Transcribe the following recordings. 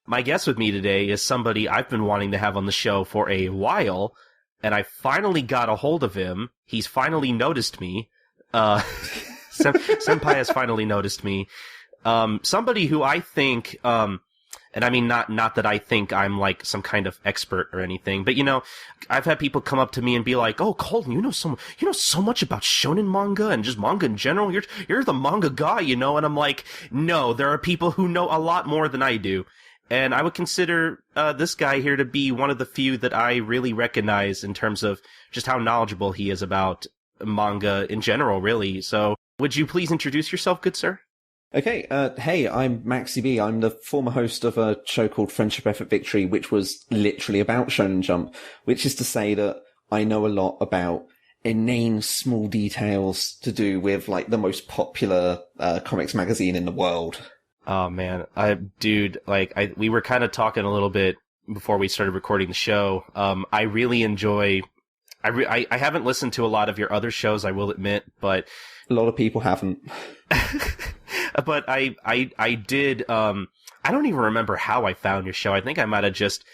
My guest with me today is somebody I've been wanting to have on the show for a while, and I finally got a hold of him. He's finally noticed me. Senpai has finally noticed me. Somebody who I think, and I mean, not that I think I'm like some kind of expert or anything, but I've had people come up to me and be like, "Oh, Colton, you know so much about shonen manga and just manga in general. You're the manga guy, And I'm like, no, there are people who know a lot more than I do. And I would consider this guy here to be one of the few that I really recognize in terms of just how knowledgeable he is about manga in general, really. So, would you please introduce yourself, good sir? Okay, hey, I'm Maxy B. I'm the former host of a show called Friendship Effort Victory, which was literally about Shonen Jump, which is to say that I know a lot about inane small details to do with, like, the most popular comics magazine in the world. Oh man, we were kind of talking a little bit before we started recording the show. I really enjoy. I haven't listened to a lot of your other shows, I will admit, but a lot of people haven't. But I did. I don't even remember how I found your show. I think I might have just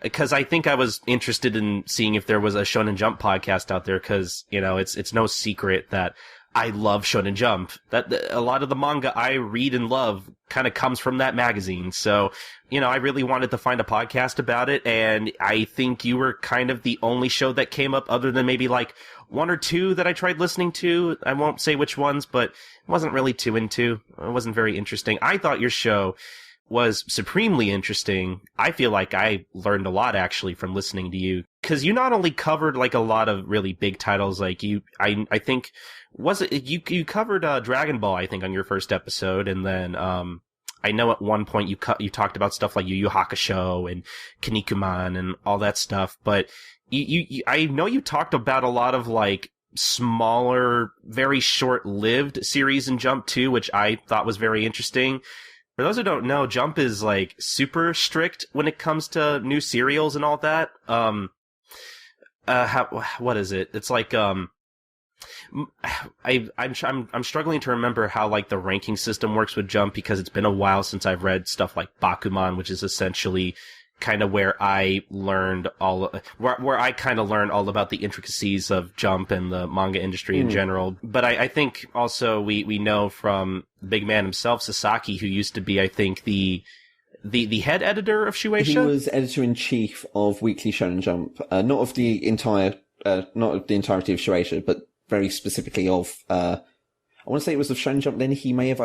because I think I was interested in seeing if there was a Shonen Jump podcast out there. Because it's no secret that I love Shonen Jump. That a lot of the manga I read and love kind of comes from that magazine. So, I really wanted to find a podcast about it, and I think you were kind of the only show that came up other than maybe like one or two that I tried listening to. I won't say which ones, but I wasn't really too into. It wasn't very interesting. I thought your show was supremely interesting. I feel like I learned a lot actually from listening to you, because you not only covered like a lot of really big titles, like I think you covered Dragon Ball, I think, on your first episode, and then I know at one point you talked about stuff like Yu Yu Hakusho and Kinnikuman and all that stuff, but I know you talked about a lot of like smaller, very short-lived series in Jump too, which I thought was very interesting. For those who don't know, Jump is like super strict when it comes to new serials and all that. What is it? It's like I'm struggling to remember how like the ranking system works with Jump, because it's been a while since I've read stuff like Bakuman, which is essentially kind of where I learned where I kind of learned all about the intricacies of Jump and the manga industry in general. But I think also we know from the big man himself, Sasaki, who used to be, I think, the head editor of Shueisha. He was editor-in-chief of Weekly Shonen Jump, not of the entirety of Shueisha, but very specifically of, I want to say it was of Shonen Jump. Then he may have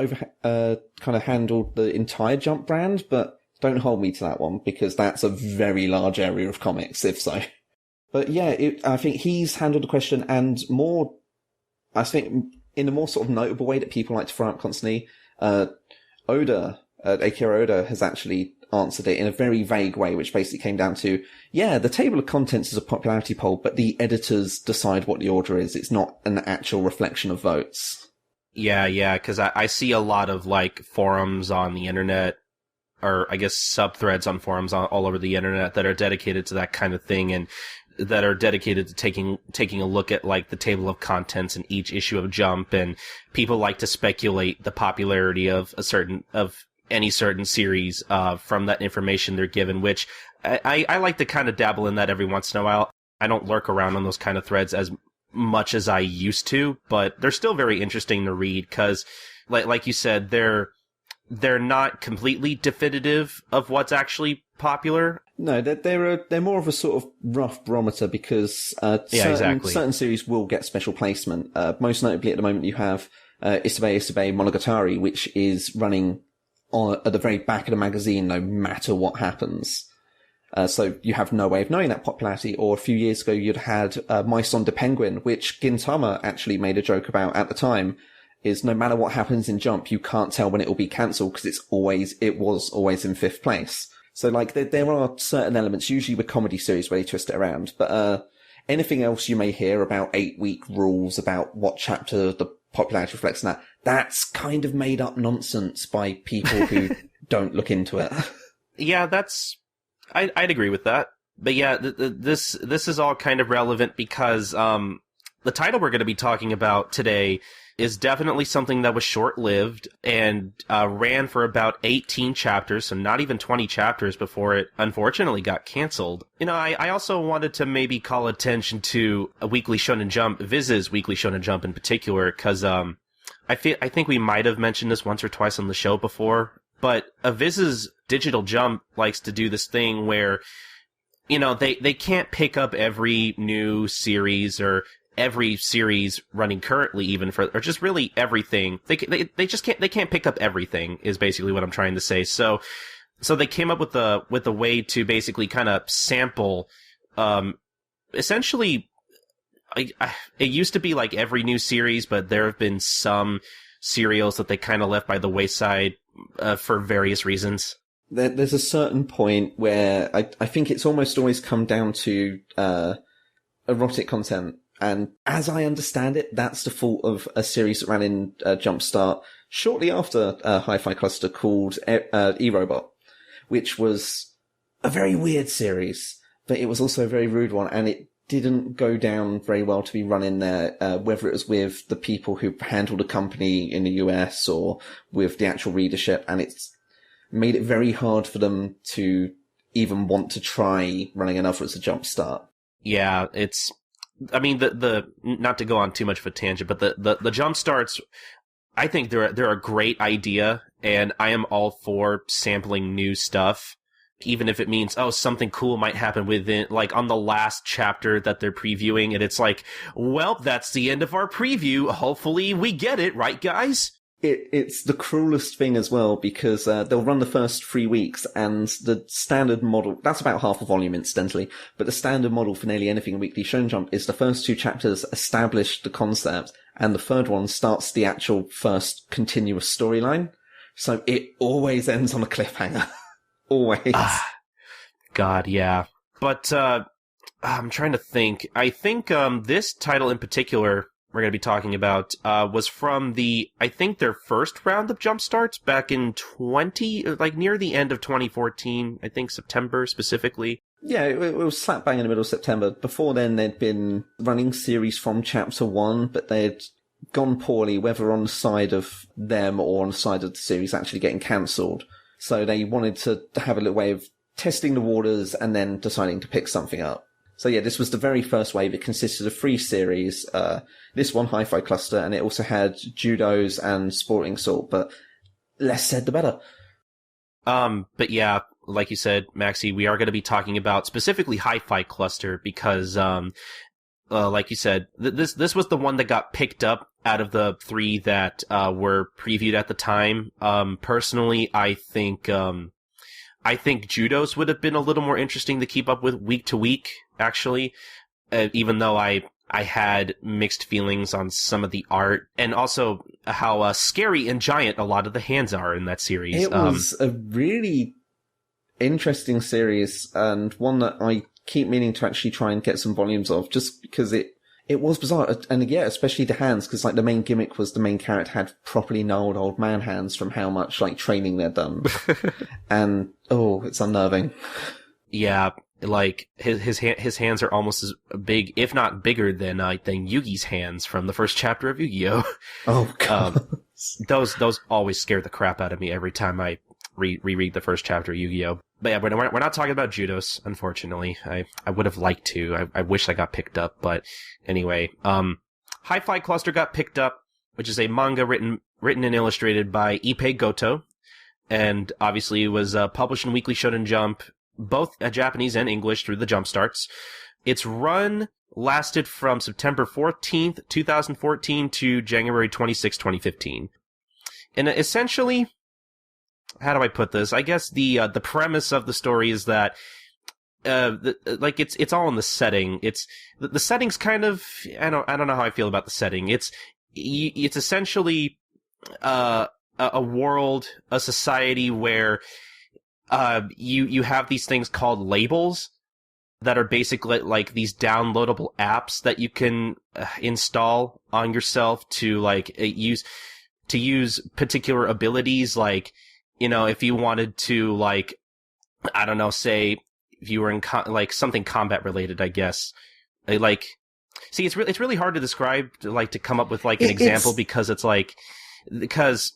kind of handled the entire Jump brand, but don't hold me to that one, because that's a very large area of comics, if so. But yeah, I think he's handled the question, and more, I think, in a more sort of notable way that people like to throw out constantly, Akira Oda has actually answered it in a very vague way, which basically came down to, yeah, the table of contents is a popularity poll, but the editors decide what the order is. It's not an actual reflection of votes. Yeah, because I see a lot of like forums on the internet, or I guess subthreads on forums all over the internet, that are dedicated to that kind of thing, and that are dedicated to taking a look at like the table of contents in each issue of Jump, and people like to speculate the popularity of any certain series from that information they're given, which I like to kind of dabble in that every once in a while. I don't lurk around on those kind of threads as much as I used to, but they're still very interesting to read, because like you said, they're not completely definitive of what's actually popular. No, they're more of a sort of rough barometer, because certain series will get special placement. Most notably at the moment you have Isebai Monogatari, which is running at the very back of the magazine no matter what happens. So you have no way of knowing that popularity. Or a few years ago you'd had My Son de Penguin, which Gintama actually made a joke about at the time, is no matter what happens in Jump, you can't tell when it will be cancelled, because it was always in 5th place. So like there are certain elements, usually with comedy series, where they twist it around. But anything else you may hear about 8-week rules about what chapter the popularity reflects in that's kind of made up nonsense by people who don't look into it. Yeah, I'd agree with that. But yeah, this is all kind of relevant because the title we're going to be talking about today is definitely something that was short-lived and ran for about 18 chapters, so not even 20 chapters before it unfortunately got canceled. You know, I also wanted to maybe call attention to a Weekly Shonen Jump, Viz's Weekly Shonen Jump in particular, because I think we might have mentioned this once or twice on the show before, but Viz's Digital Jump likes to do this thing where, you know, they can't pick up every new series or every series running currently, even for, or just really everything. They can't pick up everything is basically what I'm trying to say. So they came up with a way to basically kind of sample, essentially, it used to be like every new series, but there have been some serials that they kind of left by the wayside, for various reasons. There's a certain point where I think it's almost always come down to, erotic content. And as I understand it, that's the fault of a series that ran in Jumpstart shortly after Hi-Fi Cluster called E-Robot, which was a very weird series, but it was also a very rude one, and it didn't go down very well to be run in there, whether it was with the people who handled the company in the US or with the actual readership, and it's made it very hard for them to even want to try running another as a Jumpstart. Yeah, I mean, the not to go on too much of a tangent, but the jump starts, I think they're a great idea, and I am all for sampling new stuff, even if it means, something cool might happen within, like, on the last chapter that they're previewing, and it's like, well, that's the end of our preview. Hopefully we get it, right, guys? It's the cruelest thing as well, because they'll run the first 3 weeks, and the standard model, that's about half a volume incidentally, but the standard model for nearly anything in Weekly Shonen Jump is the first 2 chapters establish the concept, and the third one starts the actual first continuous storyline. So it always ends on a cliffhanger. Always. God, yeah. But I'm trying to think. I think this title in particular we're going to be talking about was from their first round of jump starts back in near the end of 2014, I think September specifically. Yeah, it was slap bang in the middle of September. Before then, they'd been running series from chapter 1, but they'd gone poorly, whether on the side of them or on the side of the series actually getting cancelled. So they wanted to have a little way of testing the waters and then deciding to pick something up. So yeah, this was the very first wave. It consisted of 3 series. This one, Hi-Fi Cluster, and it also had Judos and Sporting Salt, but less said the better. But yeah, like you said, Maxy, we are going to be talking about specifically Hi-Fi Cluster because, like you said, this was the one that got picked up out of the 3 that, were previewed at the time. Personally, I think Judos would have been a little more interesting to keep up with week to week, actually, even though I had mixed feelings on some of the art and also how scary and giant a lot of the hands are in that series. It was a really interesting series and one that I keep meaning to actually try and get some volumes of just because it was bizarre. And yeah, especially the hands, because like the main gimmick was the main character had properly gnarled old man hands from how much like training they'd done. And it's unnerving. Yeah, like his hands are almost as big, if not bigger than Yugi's hands from the first chapter of Yu-Gi-Oh. Oh god. Those always scare the crap out of me every time I reread the first chapter of Yu-Gi-Oh. But yeah, we're not talking about Judos, unfortunately. I would have liked to. I wish I got picked up, but anyway, Hi-Fi Cluster got picked up, which is a manga written and illustrated by Ippei Goto, and obviously was published in Weekly Shonen Jump, both Japanese and English through the Jump Starts. Its run lasted from September 14th, 2014 to January 26, 2015. And essentially, how do I put this? I guess the premise of the story is that it's all in the setting. It's the setting's kind of, I don't know how I feel about the setting. It's essentially a world, a society where you have these things called labels that are basically like these downloadable apps that you can install on yourself to use particular abilities. Like, you know, if you wanted to, like, I don't know, say if you were in something combat related, I guess, like See, it's really hard to describe, like, to come up with, like, an example, because it's like, because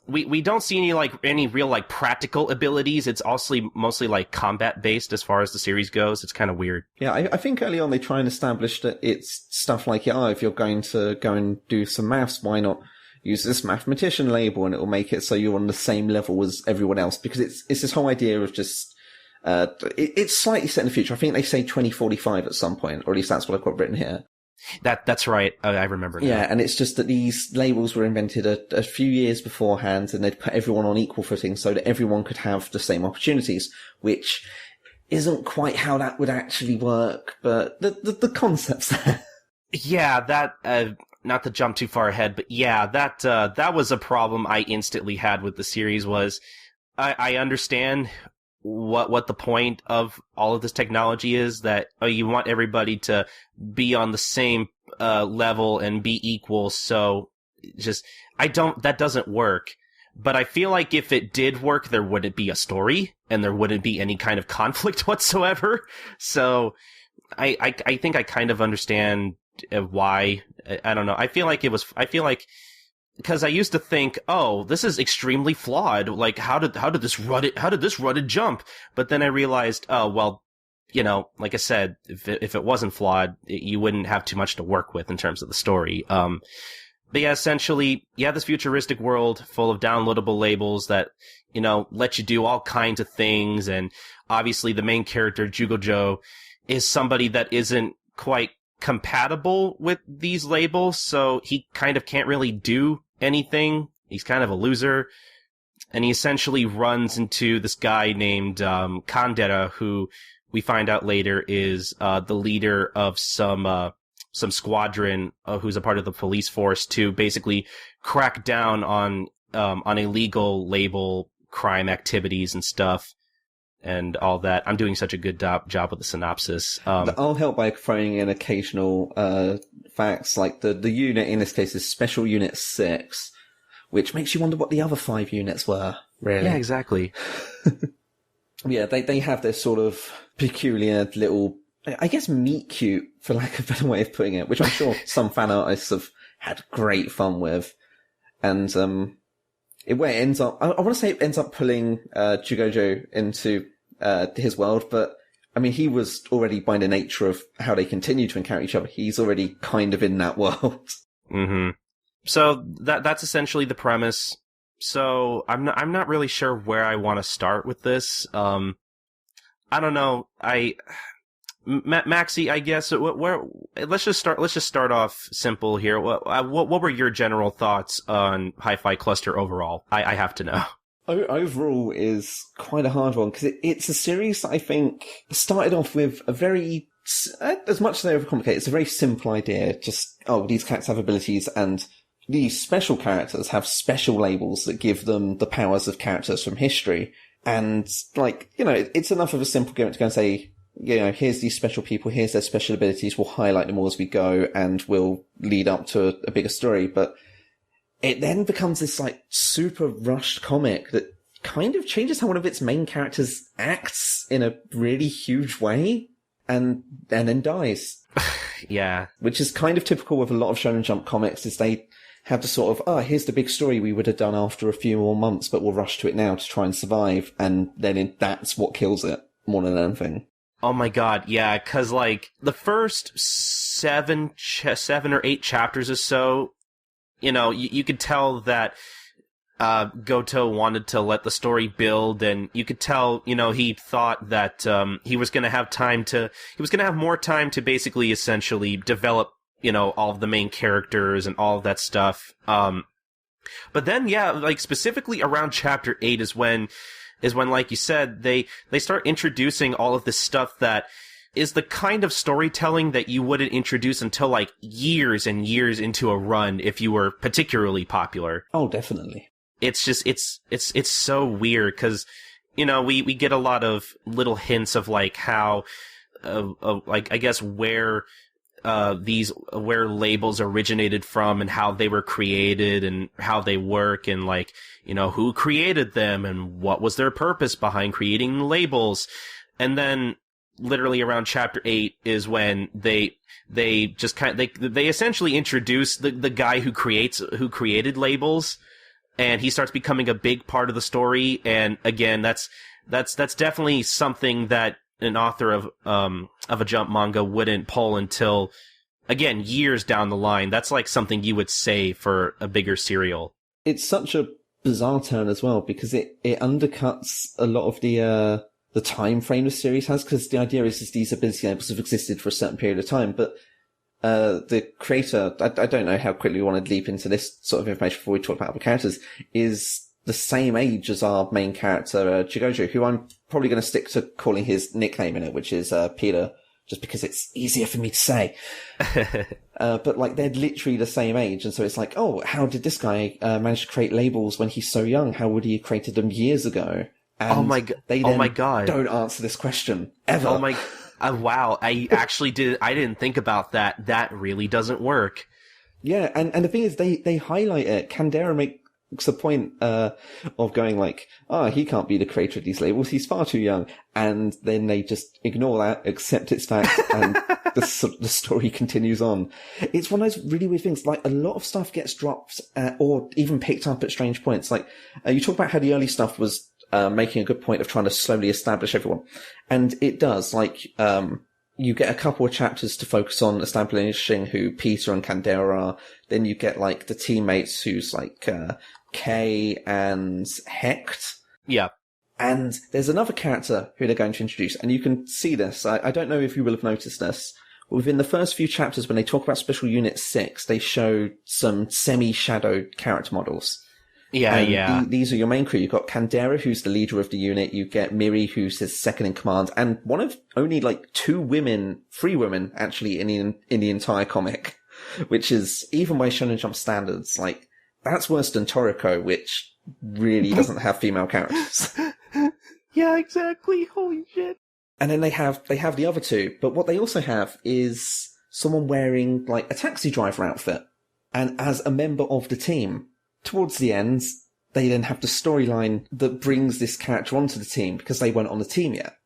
we don't see any real, like, practical abilities. It's also mostly, like, combat-based as far as the series goes. It's kind of weird. Yeah, I think early on they try and establish that it's stuff like, if you're going to go and do some maths, why not use this mathematician label, and it will make it so you're on the same level as everyone else, because it's this whole idea of just, it's slightly set in the future. I think they say 2045 at some point, or at least that's what I've got written here. That's right. I remember now. Yeah, and it's just that these labels were invented a few years beforehand, and they'd put everyone on equal footing so that everyone could have the same opportunities, which isn't quite how that would actually work, but the concept's there. Yeah, that, not to jump too far ahead, but yeah, that was a problem I instantly had with the series. Was I understand what the point of all of this technology is, that you want everybody to be on the same level and be equal, so just that doesn't work. But I feel like if it did work, there wouldn't be a story and there wouldn't be any kind of conflict whatsoever. So I think I kind of understand why. I don't know. I feel like because I used to think, oh, this is extremely flawed. Like, how did this Rudded jump? But then I realized, oh, well, like I said, if it wasn't flawed, you wouldn't have too much to work with in terms of the story. But yeah, essentially, you have this futuristic world full of downloadable labels that, let you do all kinds of things. And obviously the main character, Jugojo, is somebody that isn't quite compatible with these labels, so he kind of can't really do anything. He's kind of a loser, and he essentially runs into this guy named Kandera, who we find out later is the leader of some squadron who's a part of the police force to basically crack down on illegal label crime activities and stuff. And all that. I'm doing such a good job with the synopsis. I'll help by throwing in occasional facts, like the unit in this case is Special Unit 6, which makes you wonder what the other 5 units were, really. Yeah, exactly. Yeah, they have this sort of peculiar little, I guess, meet cute, for lack of a better way of putting it, which I'm sure some fan artists have had great fun with. And where it ends up, I want to say it ends up pulling Jugojo into his world, but I mean, he was already, by the nature of how they continue to encounter each other, he's already kind of in that world. Mm-hmm. So that's essentially the premise. So I'm not really sure where I want to start with this. I don't know. Maxy, I guess, let's just start off simple here. What were your general thoughts on Hi-Fi Cluster overall? I have to know. Overall is quite a hard one, because it's a series that I think started off with a very, as much as they overcomplicate, it's a very simple idea. Just, these characters have abilities, and these special characters have special labels that give them the powers of characters from history. And, it's enough of a simple gimmick to go and say, here's these special people, here's their special abilities, we'll highlight them all as we go, and we'll lead up to a bigger story. But it then becomes this, super rushed comic that kind of changes how one of its main characters acts in a really huge way, and then dies. Yeah. Which is kind of typical with a lot of Shonen Jump comics, is they have the sort of, here's the big story we would have done after a few more months, but we'll rush to it now to try and survive, and then that's what kills it, more than anything. Oh my god, yeah, cause the first 7 or 8 chapters or so, you could tell that Goto wanted to let the story build, and you could tell, he thought that he was gonna have more time to basically essentially develop, all of the main characters and all of that stuff. But then, yeah, specifically around chapter 8 is when, like you said, they start introducing all of this stuff that is the kind of storytelling that you wouldn't introduce until years and years into a run if you were particularly popular. Oh, definitely. It's just, it's so weird, cause, we get a lot of little hints of how, I guess where labels originated from and how they were created and how they work, and who created them and what was their purpose behind creating labels. And then literally around chapter 8 is when they just they essentially introduce the guy who created labels, and he starts becoming a big part of the story. And again, that's definitely something that an author of a Jump manga wouldn't pull until, again, years down the line. That's like something you would say for a bigger serial. It's such a bizarre turn as well, because it undercuts a lot of the time frame the series has, because the idea is these ability labels have existed for a certain period of time, but the creator, I don't know how quickly we want to leap into this sort of information before we talk about other characters, is the same age as our main character, Chigojo, who I'm probably going to stick to calling his nickname in it, which is Peter, just because it's easier for me to say. But like, they're literally the same age, and so it's like, oh, how did this guy manage to create labels when he's so young? How would he have created them years ago? And oh my god! Don't answer this question ever. Oh my, wow! I didn't think about that. That really doesn't work. Yeah, and the thing is, they highlight it. Kandera makes a point of going like, he can't be the creator of these labels. He's far too young. And then they just ignore that, accept its fact, and the story continues on. It's one of those really weird things. Like, a lot of stuff gets dropped or even picked up at strange points. Like, you talk about how the early stuff was making a good point of trying to slowly establish everyone. And it does. Like, you get a couple of chapters to focus on establishing who Peter and Kandera are. Then you get, like, the teammates who's, like, Kay and Hecht. Yeah. And there's another character who they're going to introduce, and you can see this. I don't know if you will have noticed this. Within the first few chapters, when they talk about Special Unit 6, they show some semi-shadowed character models. Yeah, yeah. These are your main crew. You've got Kandera, who's the leader of the unit. You get Miri, who's his second in command, and one of only like three women, actually, in the entire comic, which is, even by Shonen Jump standards, like, that's worse than Toriko, which really doesn't have female characters. Yeah, exactly. Holy shit. And then they have the other two, but what they also have is someone wearing like a taxi driver outfit, and as a member of the team. Towards the end, they then have the storyline that brings this character onto the team because they weren't on the team yet.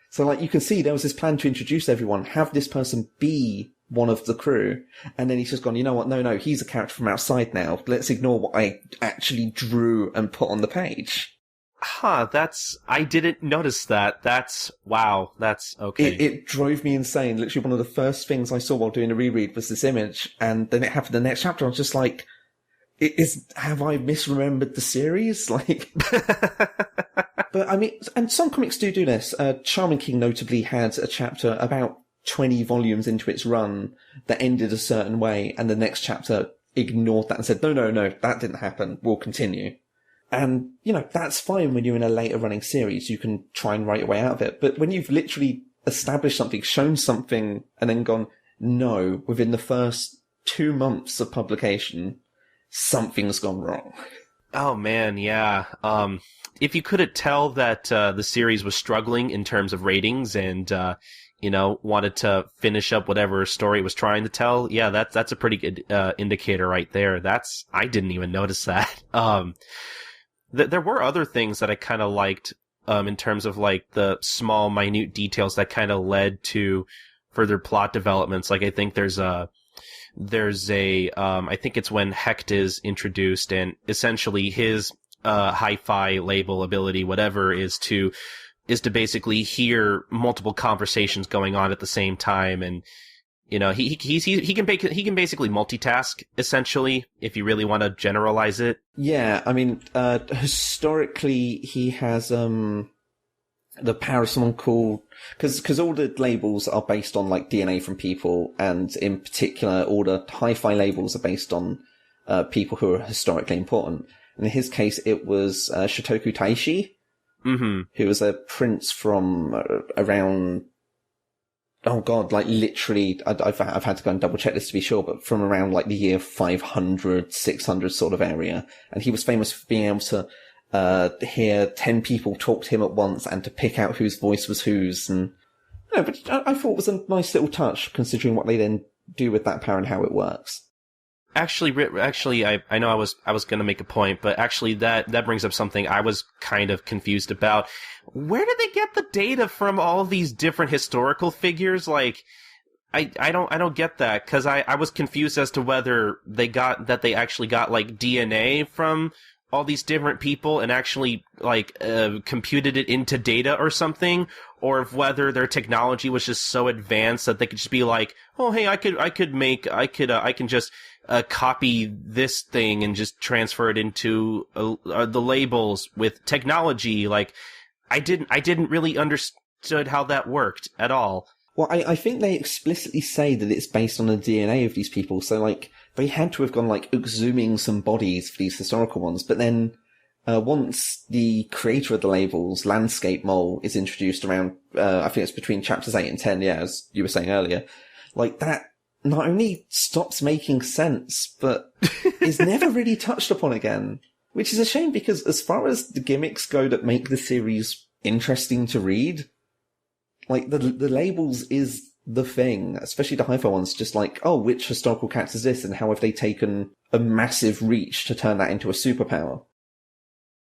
So, like, you can see there was this plan to introduce everyone, have this person be one of the crew, and then he's just gone, you know what, no, he's a character from outside now. Let's ignore what I actually drew and put on the page. I didn't notice that. Wow, that's okay. It drove me insane. Literally one of the first things I saw while doing a reread was this image, and then it happened the next chapter. I was just like, have I misremembered the series? Like, but I mean, and some comics do this. Shaman King notably had a chapter about 20 volumes into its run that ended a certain way, and the next chapter ignored that and said, no, that didn't happen. We'll continue. And, you know, that's fine when you're in a later running series. You can try and write your way out of it. But when you've literally established something, shown something, and then gone, no, within the first 2 months of publication, something's gone wrong. Oh man, yeah. If you couldn't tell that the series was struggling in terms of ratings and wanted to finish up whatever story it was trying to tell, yeah, that's a pretty good indicator right there. I didn't even notice that. There were other things that I kind of liked in terms of like the small, minute details that kind of led to further plot developments. Like, I think there's a I think it's when Hecht is introduced, and essentially his hi-fi label ability, whatever, is to basically hear multiple conversations going on at the same time, and you know, he can basically multitask, essentially, if you really want to generalize it. Yeah, I mean, historically he has the power of someone called, because all the labels are based on like DNA from people, and in particular all the hi-fi labels are based on people who are historically important. And in his case, it was Shotoku Taishi, who was a prince from around, oh god, like literally, I've had to go and double check this to be sure, but from around like the year 500, 600 sort of area. And he was famous for being able to hear 10 people talk to him at once and to pick out whose voice was whose. And but I thought it was a nice little touch, considering what they then do with that power and how it works. Actually, I know I was going to make a point, but actually that brings up something I was kind of confused about. where did they get the data from all these different historical figures? Like, I don't get that, because I was confused as to whether they actually got, like, DNA from all these different people and actually, like, computed it into data or something, or if whether their technology was just so advanced that they could just be like, oh, hey, I can just copy this thing and just transfer it into the labels with technology. Like, I didn't really understood how that worked at all. Well, I think they explicitly say that it's based on the DNA of these people, so, like, they had to have gone, like, exhuming some bodies for these historical ones, but then, once the creator of the labels, Landscape Mole, is introduced around, I think it's between chapters 8 and 10, yeah, as you were saying earlier, like, that not only stops making sense, but is never really touched upon again. Which is a shame, because as far as the gimmicks go that make the series interesting to read, like, the labels is the thing, especially the hi-fi ones, just like, oh, which historical character is this, and how have they taken a massive reach to turn that into a superpower?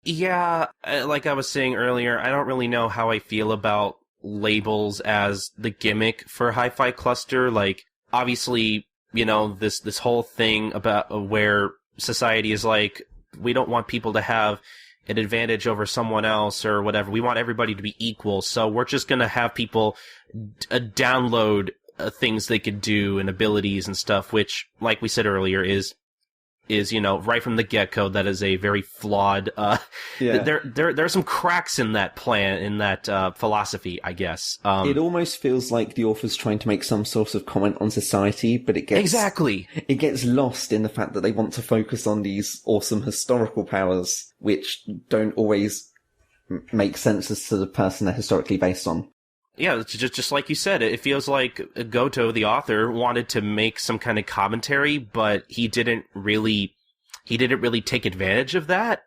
Yeah, like I was saying earlier, I don't really know how I feel about labels as the gimmick for Hi-Fi Cluster. Like, obviously, you know, this whole thing about where society is like, we don't want people to have an advantage over someone else or whatever. We want everybody to be equal. So we're just going to have people download things they could do and abilities and stuff, which, like we said earlier, is, you know, right from the get-go, that is a very flawed, there are some cracks in that plan, in that, philosophy, I guess. It almost feels like the author's trying to make some sort of comment on society, but it gets lost in the fact that they want to focus on these awesome historical powers, which don't always make sense as to the person they're historically based on. Yeah, it's just like you said, it feels like Goto, the author, wanted to make some kind of commentary, but he didn't really take advantage of that.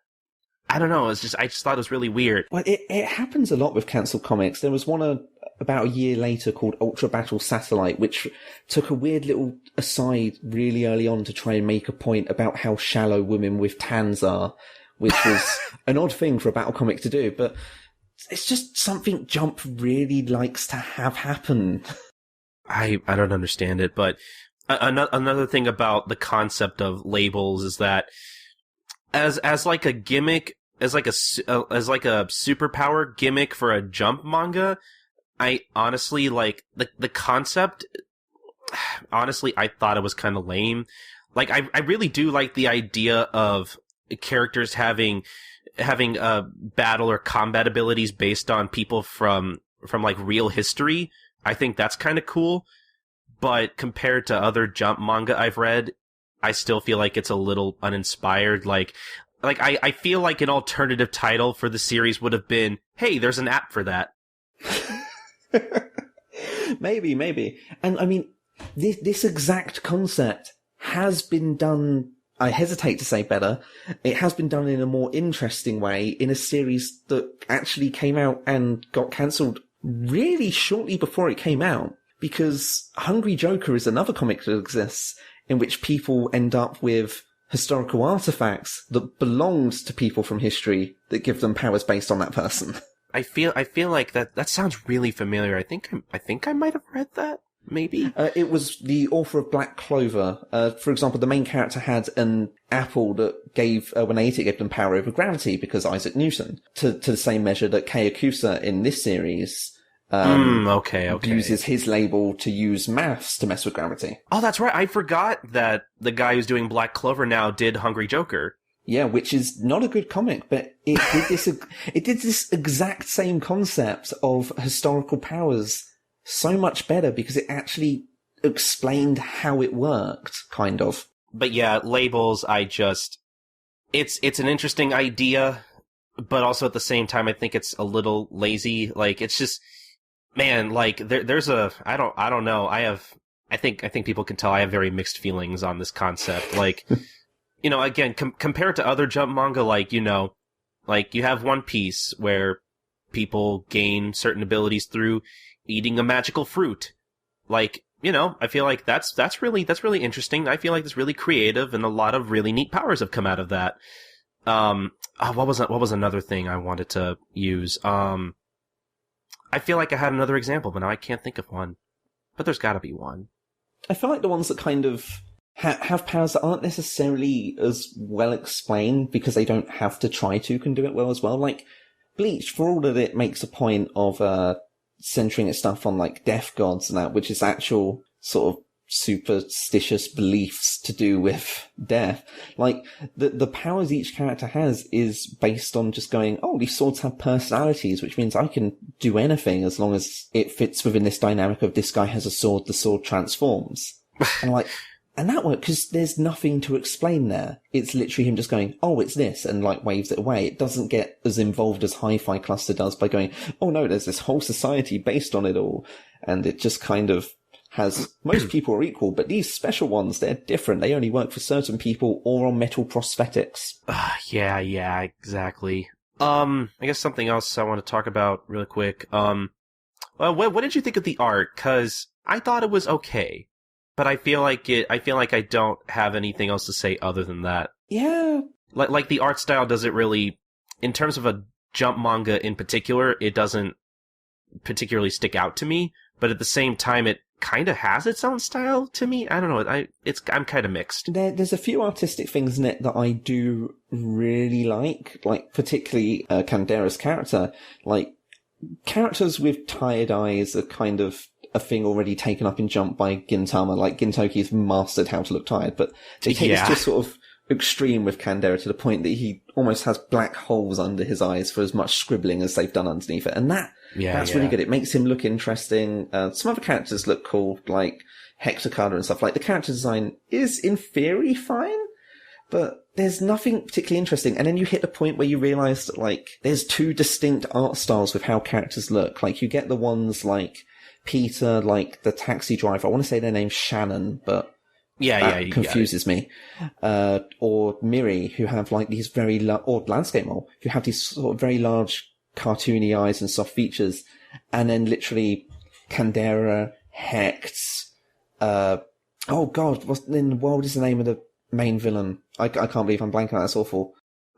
I don't know, I just thought it was really weird. Well, it happens a lot with cancelled comics. There was one about a year later called Ultra Battle Satellite, which took a weird little aside really early on to try and make a point about how shallow women with tans are, which was an odd thing for a battle comic to do, but it's just something Jump really likes to have happen. I don't understand it, but another thing about the concept of labels is that as like a gimmick, as like a superpower gimmick for a Jump manga, I honestly like the concept. Honestly, I thought it was kind of lame. Like, I really do like the idea of characters having battle or combat abilities based on people from like real history. I think that's kind of cool, but compared to other Jump manga I've read, I still feel like it's a little uninspired. Like I feel like an alternative title for the series would have been, hey, there's an app for that. Maybe. And I mean, this exact concept has been done, I hesitate to say better, it has been done in a more interesting way in a series that actually came out and got cancelled really shortly before it came out, because Hungry Joker is another comic that exists in which people end up with historical artifacts that belonged to people from history that give them powers based on that person. I feel like that sounds really familiar. I think I might have read that. Maybe it was the author of Black Clover. For example, the main character had an apple that gave, when they ate it, gave them power over gravity, because Isaac Newton. To the same measure that Kei Akusa in this series okay. uses his label to use maths to mess with gravity. Oh, that's right. I forgot that the guy who's doing Black Clover now did Hungry Joker. Yeah, which is not a good comic, but it did this exact same concept of historical powers so much better, because it actually explained how it worked, kind of. But yeah, labels, it's an interesting idea, but also at the same time, I think it's a little lazy. Like, it's just, man, like, there's I don't know. I think people can tell I have very mixed feelings on this concept. Like, you know, again, compared to other Jump manga, like, you know, like, you have One Piece where people gain certain abilities through eating a magical fruit. Like, you know, I feel like that's really interesting. I feel like it's really creative, and a lot of really neat powers have come out of that. What was another thing I wanted to use? I feel like I had another example, but now I can't think of one. But there's gotta be one. I feel like the ones that kind of have powers that aren't necessarily as well explained because they don't have to try to can do it well as well. Like, Bleach, for all that it makes a point of centering its stuff on, like, death gods and that, which is actual sort of superstitious beliefs to do with death. Like, the powers each character has is based on just going, oh, these swords have personalities, which means I can do anything as long as it fits within this dynamic of this guy has a sword, the sword transforms. And that works because there's nothing to explain there. It's literally him just going, oh, it's this, and like waves it away. It doesn't get as involved as Hi-Fi Cluster does by going, oh no, there's this whole society based on it all. And it just kind of has, most people are equal, but these special ones, they're different. They only work for certain people or on metal prosthetics. Yeah, exactly. I guess something else I want to talk about really quick. Well, what did you think of the art? 'Cause I thought it was okay. But I feel like I don't have anything else to say other than that. Yeah. Like the art style doesn't really, in terms of a Jump manga in particular, it doesn't particularly stick out to me. But at the same time, it kind of has its own style to me. I don't know. I'm kind of mixed. There's a few artistic things in it that I do really like particularly Kandera's character. Like, characters with tired eyes are kind of a thing already taken up in Jump by Gintama. Like, Gintoki's mastered how to look tired, but they take this just sort of extreme with Kandera to the point that he almost has black holes under his eyes for as much scribbling as they've done underneath it. And that's really good. It makes him look interesting. Some other characters look cool, like Hectorcada and stuff. Like, the character design is in theory fine, but there's nothing particularly interesting. And then you hit the point where you realize that, like, there's two distinct art styles with how characters look. Like, you get the ones like Peter, like the taxi driver. I want to say their name's Shannon, but that confuses me. Or Miri, who have like these very or Landscape Mole, who have these sort of very large cartoony eyes and soft features. And then literally Kandera, Hecht, oh god, what in the world is the name of the main villain? I can't believe I'm blanking out. That's awful.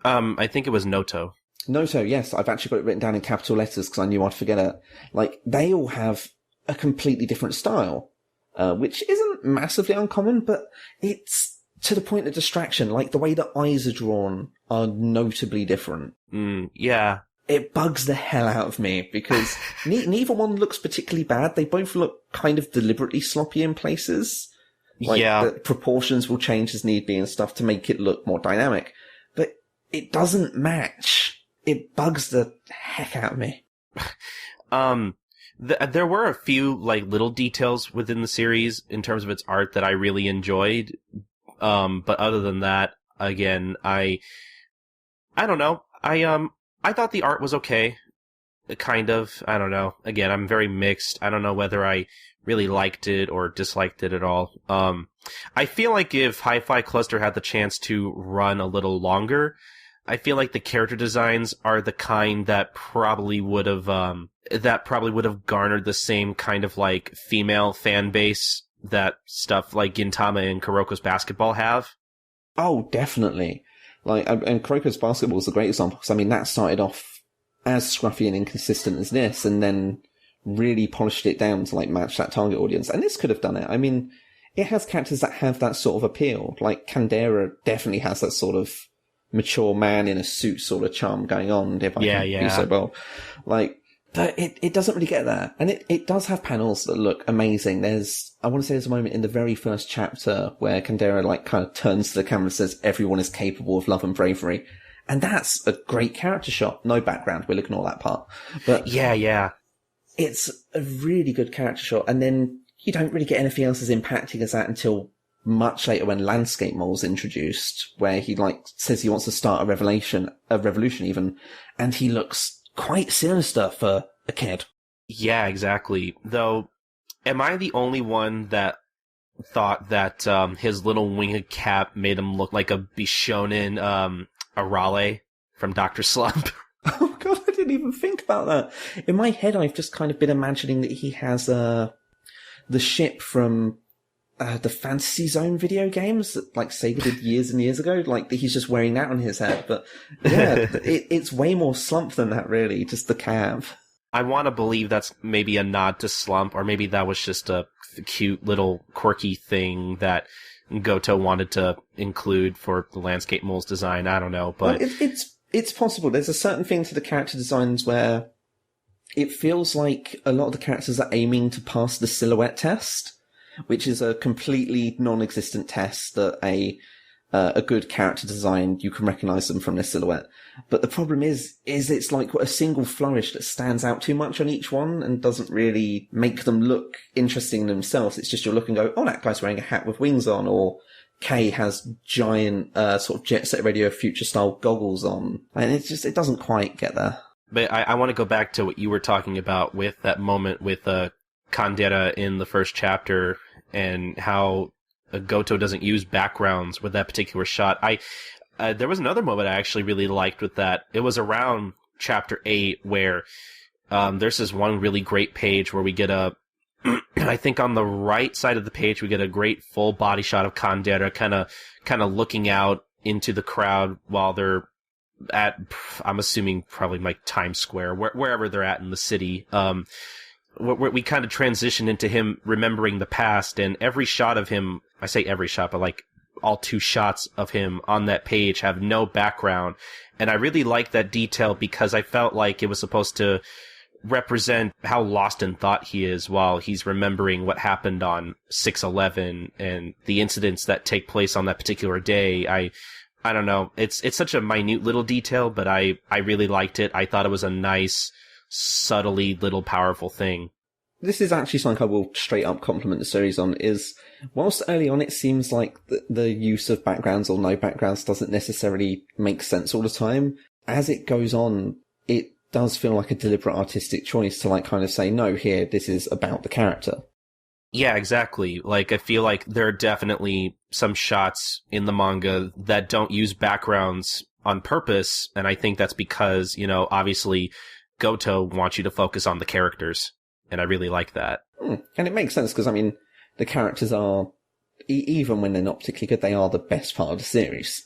I think it was Noto. Noto, yes. I've actually got it written down in capital letters because I knew I'd forget it. Like, they all have a completely different style, which isn't massively uncommon, but it's to the point of distraction. Like, the way the eyes are drawn are notably different. Yeah. It bugs the hell out of me because neither one looks particularly bad. They both look kind of deliberately sloppy in places. Like, the proportions will change as need be and stuff to make it look more dynamic. But it doesn't match. It bugs the heck out of me. There were a few, like, little details within the series in terms of its art that I really enjoyed. But other than that, again, I don't know. I thought the art was okay. Kind of. I don't know. Again, I'm very mixed. I don't know whether I really liked it or disliked it at all. I feel like if Hi-Fi Cluster had the chance to run a little longer, I feel like the character designs are the kind that probably would have garnered the same kind of, like, female fan base that stuff like Gintama and Kuroko's Basketball have. Oh, definitely. Like, and Kuroko's Basketball is a great example, because, I mean, that started off as scruffy and inconsistent as this, and then really polished it down to, like, match that target audience. And this could have done it. I mean, it has characters that have that sort of appeal. Like, Kandera definitely has that sort of mature man in a suit sort of charm going on, if I can be so bold. Like, but it doesn't really get there. And it does have panels that look amazing. I want to say there's a moment in the very first chapter where Kandera, like, kind of turns to the camera and says, everyone is capable of love and bravery. And that's a great character shot. No background. We'll ignore that part. But yeah. It's a really good character shot. And then you don't really get anything else as impacting as that until much later when Landscape Mole's introduced, where he, like, says he wants to start a revolution even, and he looks quite sinister for a kid. Yeah, exactly. Though, am I the only one that thought that his little winged cap made him look like a Bishonen Arale from Dr. Slump? Oh god, I didn't even think about that. In my head, I've just kind of been imagining that he has the ship from the Fantasy Zone video games that, like, Sega did years and years ago. Like, he's just wearing that on his head. But yeah, it's way more slump than that, really. Just the cap. I want to believe that's maybe a nod to Slump, or maybe that was just a cute little quirky thing that Goto wanted to include for the Landscape Moles design. I don't know, but well, it's possible. There's a certain thing to the character designs where it feels like a lot of the characters are aiming to pass the silhouette test, which is a completely non-existent test that a good character design, you can recognize them from their silhouette. But the problem is it's like a single flourish that stands out too much on each one and doesn't really make them look interesting themselves. It's just you'll look and go, oh, that guy's wearing a hat with wings on, or Kay has giant, sort of Jet Set Radio Future style goggles on. And it doesn't quite get there. But I want to go back to what you were talking about with that moment with, Kandera in the first chapter and how Goto doesn't use backgrounds with that particular shot. There was another moment I actually really liked with that. It was around chapter 8 where there's this one really great page where we get I think on the right side of the page we get a great full body shot of Kandera kind of looking out into the crowd while they're at, I'm assuming probably like Times Square, wherever they're at in the city. We kind of transition into him remembering the past, and every shot of him, I say every shot, but like all 2 shots of him on that page have no background. And I really like that detail because I felt like it was supposed to represent how lost in thought he is while he's remembering what happened on 6/11 and the incidents that take place on that particular day. I don't know. It's such a minute little detail, but I really liked it. I thought it was a nice, subtly little powerful thing. This is actually something I will straight up compliment the series on, is whilst early on it seems like the use of backgrounds or no backgrounds doesn't necessarily make sense all the time, as it goes on, it does feel like a deliberate artistic choice to like kind of say, no, here, this is about the character. Yeah, exactly. Like, I feel like there are definitely some shots in the manga that don't use backgrounds on purpose, and I think that's because, obviously Goto wants you to focus on the characters, and I really like that. And it makes sense, because, the characters are, even when they're not particularly good, they are the best part of the series.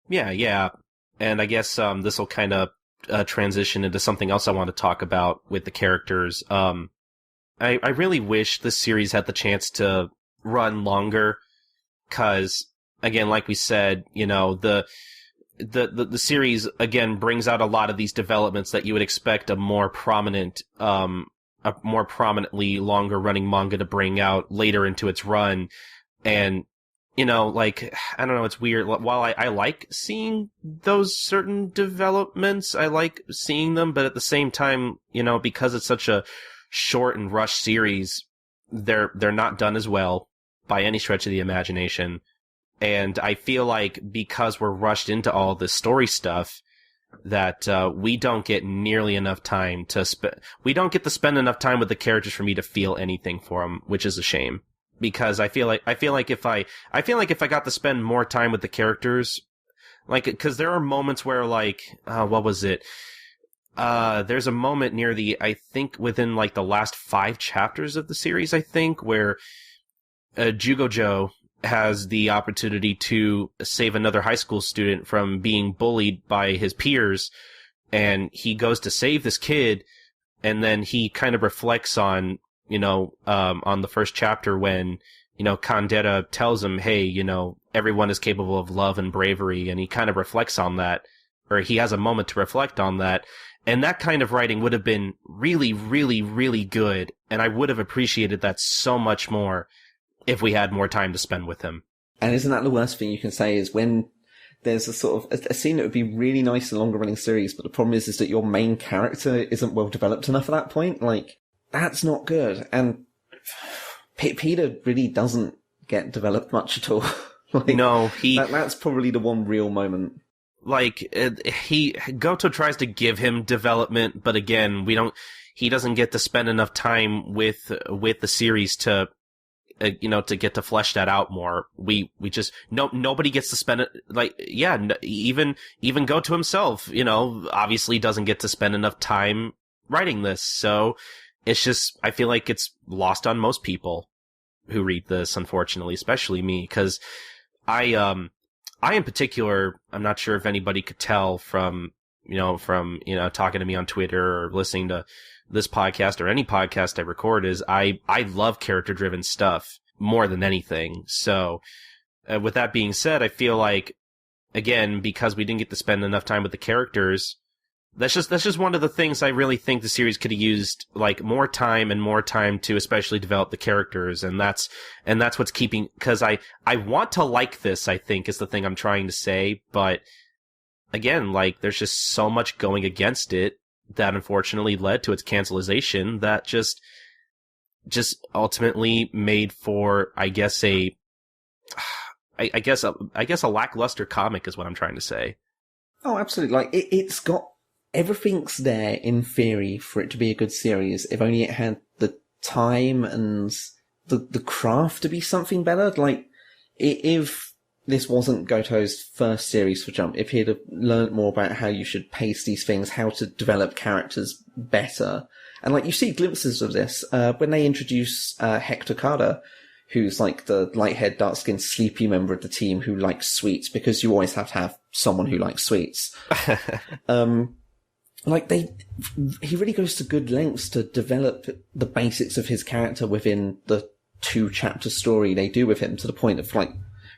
Yeah. And I guess this will kind of transition into something else I want to talk about with the characters. I really wish this series had the chance to run longer, because, again, like we said, the series, again, brings out a lot of these developments that you would expect a more prominently longer running manga to bring out later into its run. And, I don't know, it's weird. While I like seeing those certain developments, I like seeing them, but at the same time, because it's such a short and rushed series, they're not done as well by any stretch of the imagination. And I feel like because we're rushed into all this story stuff, that we don't get nearly enough time to we don't get to spend enough time with the characters for me to feel anything for them, which is a shame. Because I feel like if I got to spend more time with the characters, because there are moments where what was it? There's a moment near I think within the last 5 chapters of the series, I think, where Jugojo has the opportunity to save another high school student from being bullied by his peers, and he goes to save this kid, and then he kind of reflects on, on the first chapter when, Kandera tells him, hey, everyone is capable of love and bravery, and he kind of reflects on that, or he has a moment to reflect on that. And that kind of writing would have been really, really, really good, and I would have appreciated that so much more if we had more time to spend with him. And isn't that the worst thing you can say, is when there's a sort of a scene that would be really nice in a longer running series, but the problem is that your main character isn't well developed enough at that point? That's not good. And Peter really doesn't get developed much at all. No, that's probably the one real moment. Goto tries to give him development, but again, he doesn't get to spend enough time with the series to get to flesh that out more. Nobody gets to spend it, even Goto himself, obviously doesn't get to spend enough time writing this. So it's just, I feel like it's lost on most people who read this, unfortunately, especially me, because I in particular, I'm not sure if anybody could tell from talking to me on Twitter or listening to this podcast or any podcast I record is I love character-driven stuff more than anything. So, with that being said, I feel like, again, because we didn't get to spend enough time with the characters, that's just one of the things I really think the series could have used, like, more time to especially develop the characters, and that's what's keeping, because I want to like this, I think, is the thing I'm trying to say, but, again, like, there's just so much going against it that unfortunately led to its cancelization that just ultimately made for, I guess a lackluster comic is what I'm trying to say. Oh, absolutely. Like, it's got everything's there in theory for it to be a good series, if only it had the time and the craft to be something better. Like, if this wasn't Goto's first series for Jump, if he'd have learned more about how you should pace these things, how to develop characters better, and like, you see glimpses of this, when they introduce, Hector Carter, who's like the light-haired, dark-skinned, sleepy member of the team who likes sweets, because you always have to have someone who likes sweets. Like, he really goes to good lengths to develop the basics of his character within the 2-chapter story they do with him, to the point of, like,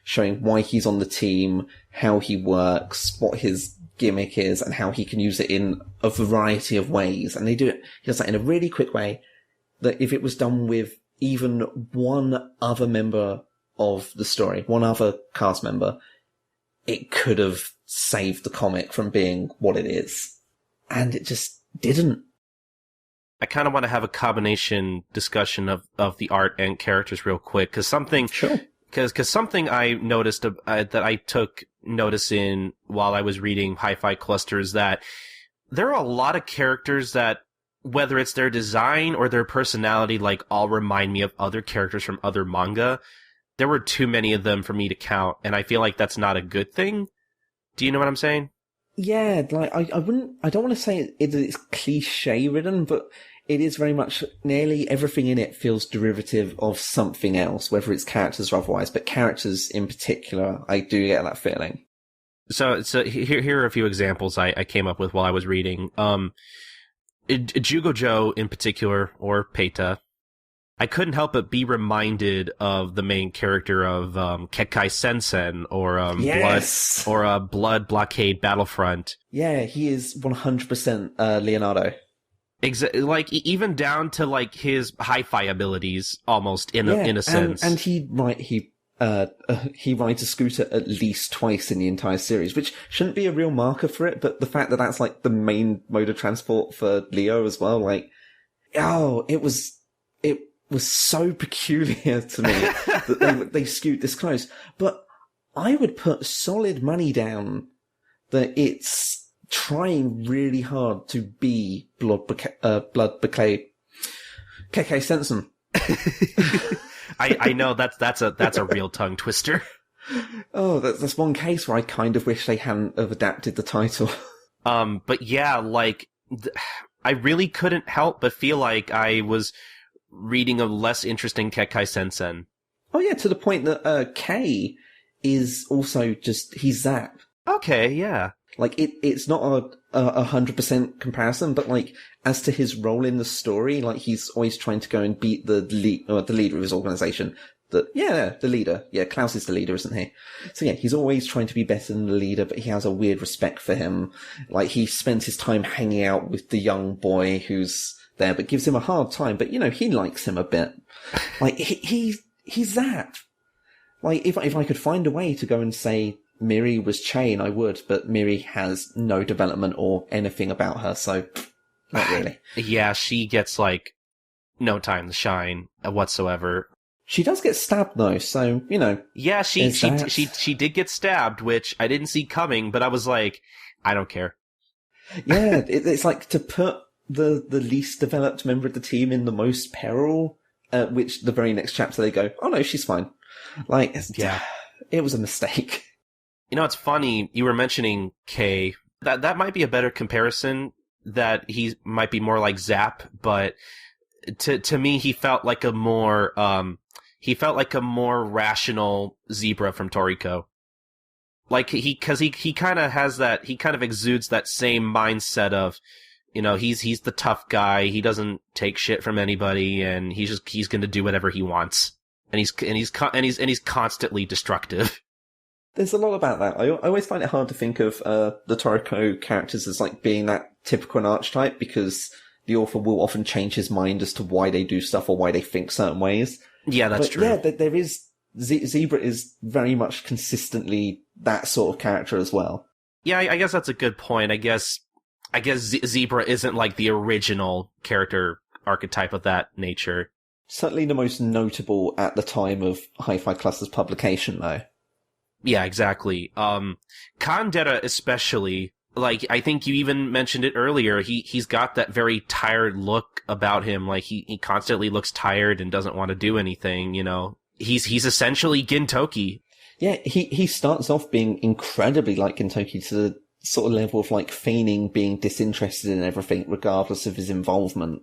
showing why he's on the team, how he works, what his gimmick is, and how he can use it in a variety of ways. And he does that in a really quick way that if it was done with even one other member of the story, one other cast member, it could have saved the comic from being what it is. And it just didn't. I kind of want to have a combination discussion of the art and characters real quick, because something I noticed that I took notice in while I was reading Hi-Fi Clusters, that there are a lot of characters that, whether it's their design or their personality, like, all remind me of other characters from other manga. There were too many of them for me to count, and I feel like that's not a good thing. Do you know what I'm saying? Yeah, like, I don't want to say it's cliche ridden, but it is very much, nearly everything in it feels derivative of something else, whether it's characters or otherwise, but characters in particular, I do get that feeling. So here are a few examples I came up with while I was reading. Jugojo in particular, or Peita, I couldn't help but be reminded of the main character of Kekkai Sensen, or yes! Blood Blockade Battlefront. Yeah, he is 100% Leonardo. Like, even down to, like, his hi-fi abilities, almost, in a sense. And he rides a scooter at least twice in the entire series, which shouldn't be a real marker for it, but the fact that that's, like, the main mode of transport for Leo as well, like, it was so peculiar to me that they skewed this close. But I would put solid money down that it's trying really hard to be Blood Kekkai Sensen. I know that's a real tongue twister. Oh, that's one case where I kind of wish they hadn't have adapted the title. But yeah, like, I really couldn't help but feel like I was reading a less interesting Kekkai Sensen. Oh yeah, to the point that K is also just, he's Zap. Okay, yeah. Like, it's not a 100% comparison, but, like, as to his role in the story, like, he's always trying to go and beat the leader of his organization. The leader. Yeah, Klaus is the leader, isn't he? So yeah, he's always trying to be better than the leader, but he has a weird respect for him. Like, he spends his time hanging out with the young boy who's there, but gives him a hard time, but, you know, he likes him a bit. Like, he's that. Like, if I could find a way to go and say Miri was Chain, I would, but Miri has no development or anything about her, so not really. Yeah, she gets, like, no time to shine whatsoever. She does get stabbed though, so, you know. Yeah, she did get stabbed, which I didn't see coming, but I was like, I don't care. Yeah, it's like to put the least developed member of the team in the most peril, which the very next chapter they go, oh no, she's fine. Like, yeah, it was a mistake. You know, it's funny, you were mentioning K. That might be a better comparison, that he might be more like Zap, but to me, he felt like a more rational Zebra from Toriko. Like, he kind of exudes that same mindset of, You know, he's the tough guy. He doesn't take shit from anybody, and he's going to do whatever he wants. And he's constantly destructive. There's a lot about that. I always find it hard to think of the Toriko characters as like being that typical archetype, because the author will often change his mind as to why they do stuff or why they think certain ways. Yeah, that's true. Yeah, there is Zebra is very much consistently that sort of character as well. Yeah, I guess that's a good point. I guess Zebra isn't like the original character archetype of that nature. Certainly the most notable at the time of Hi-Fi Cluster's publication, though. Yeah, exactly. Kandera especially, like, I think you even mentioned it earlier, he's got that very tired look about him, like, he constantly looks tired and doesn't want to do anything, you know. He's essentially Gintoki. Yeah, he starts off being incredibly like Gintoki, to the sort of level of, like, feigning being disinterested in everything, regardless of his involvement.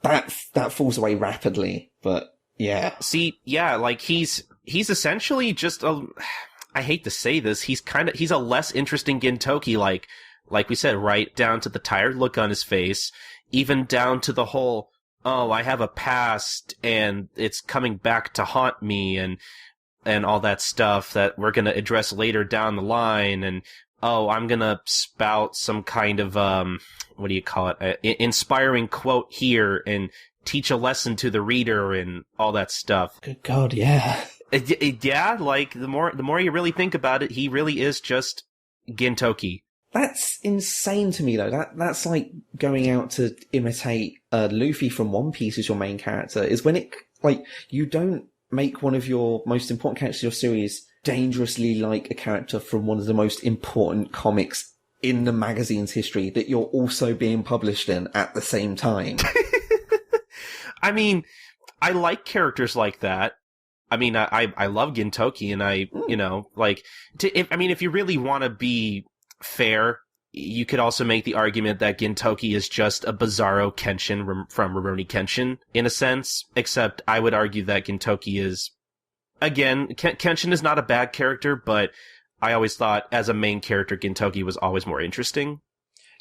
That falls away rapidly, but yeah. See, yeah, like he's essentially just I hate to say this, he's a less interesting Gintoki, like we said, right down to the tired look on his face, even down to the whole, oh, I have a past and it's coming back to haunt me and all that stuff that we're gonna address later down the line, and oh, I'm gonna spout some kind of, what do you call it, inspiring quote here and teach a lesson to the reader and all that stuff. Good God, yeah. Yeah, like, the more you really think about it, he really is just Gintoki. That's insane to me, though. That's like going out to imitate Luffy from One Piece as your main character, is when it, like, you don't make one of your most important characters of your series dangerously like a character from one of the most important comics in the magazine's history that you're also being published in at the same time. I mean, I like characters like that. I mean, I love Gintoki, and you know, like, if you really want to be fair, you could also make the argument that Gintoki is just a bizarro Kenshin from Rurouni Kenshin, in a sense, except I would argue that Gintoki is, again, Kenshin is not a bad character, but I always thought, as a main character, Gintoki was always more interesting.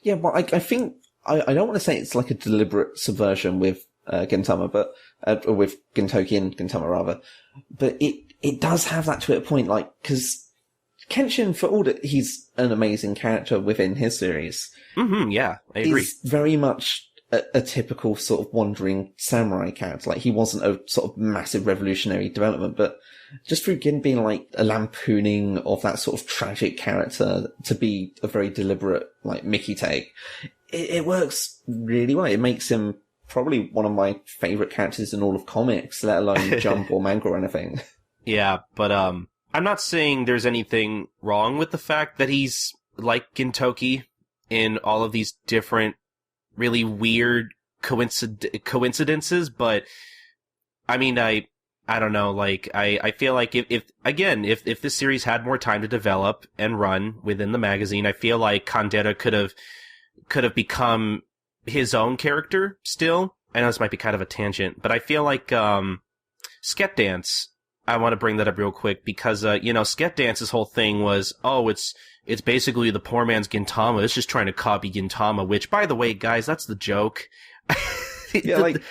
Yeah, well, I think, I don't want to say it's like a deliberate subversion with Gintama, but, or with Gintoki and Gintama, rather. But it does have that to a point, like, because Kenshin, for all that he's an amazing character within his series. Mm-hmm, yeah, I agree. He's very much a typical sort of wandering samurai character. Like, he wasn't a sort of massive revolutionary development, but just through Gin being like a lampooning of that sort of tragic character to be a very deliberate, like, Mickey take, it works really well. It makes him probably one of my favorite characters in all of comics, let alone Jump or manga or anything. Yeah, but I'm not saying there's anything wrong with the fact that he's like Gintoki in all of these different, really weird coincidences, but I mean, I don't know, like, I feel like if this series had more time to develop and run within the magazine, I feel like Kandera could have become his own character still. I know this might be kind of a tangent, but I feel like, Sket Dance, I want to bring that up real quick because, Sket Dance's whole thing was, oh, it's basically the poor man's Gintama. It's just trying to copy Gintama, which, by the way, guys, that's the joke. Yeah, like,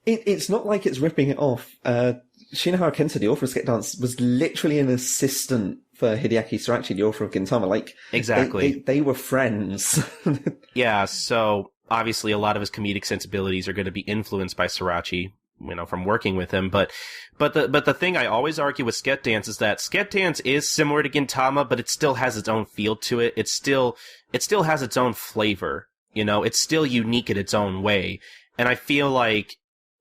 it's not like it's ripping it off. Shinohara Kenta, the author of Sket Dance, was literally an assistant for Hideaki Sorachi, the author of Gintama. Like, exactly. They were friends. Yeah, so obviously a lot of his comedic sensibilities are going to be influenced by Sorachi, from working with him. But the thing I always argue with Sket Dance is that Sket Dance is similar to Gintama, but it still has its own feel to it. It still has its own flavor. It's still unique in its own way. And I feel like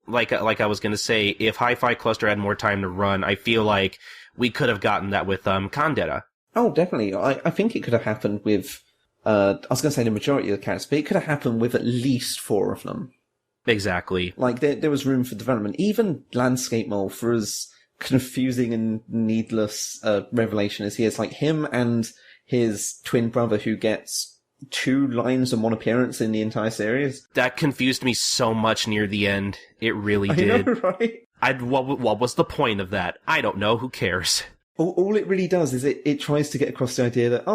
I was gonna say, if Hi-Fi Cluster had more time to run, I feel like we could have gotten that with Kandera. Oh, definitely. I think it could have happened with, I was gonna say the majority of the characters, but it could have happened with at least 4 of them. Exactly. Like, there was room for development. Even Landscape Mole, for as confusing and needless revelation as he is, like, him and his twin brother who gets 2 lines and 1 appearance in the entire series. That confused me so much near the end. It really did. I know, right? What was the point of that? I don't know. Who cares? All it really does is it tries to get across the idea that,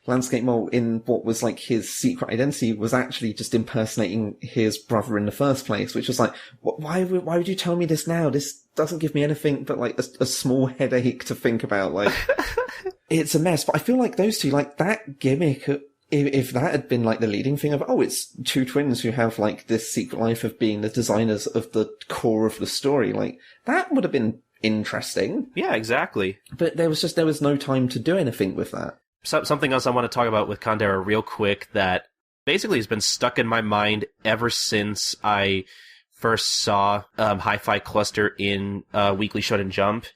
Landscape Mole in what was like his secret identity was actually just impersonating his brother in the first place, which was like, why would you tell me this now? This doesn't give me anything but like a small headache to think about. Like, it's a mess. But I feel like those two, like that gimmick, if that had been like the leading thing of, it's two twins who have like this secret life of being the designers of the core of the story, like that would have been interesting. Yeah, exactly. But there was no time to do anything with that. Something else I want to talk about with Kandera real quick that basically has been stuck in my mind ever since I first saw Hi-Fi Cluster in Weekly Shonen Jump.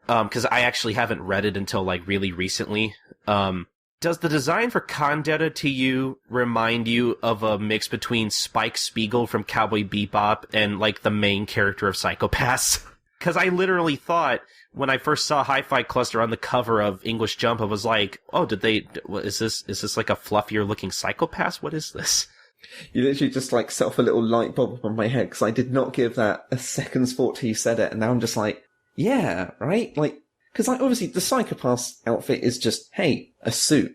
Because I actually haven't read it until like really recently. Does the design for Kandera to you remind you of a mix between Spike Spiegel from Cowboy Bebop and like the main character of Psycho-Pass? Because I literally thought, when I first saw Hi-Fi Cluster on the cover of English Jump, I was like, is this like a fluffier looking Psycho-Pass? What is this? You literally just like set off a little light bulb on my head, because I did not give that a second's thought till you said it, and now I'm just like, yeah, right? Like, because like obviously the Psycho-Pass outfit is just, hey, a suit.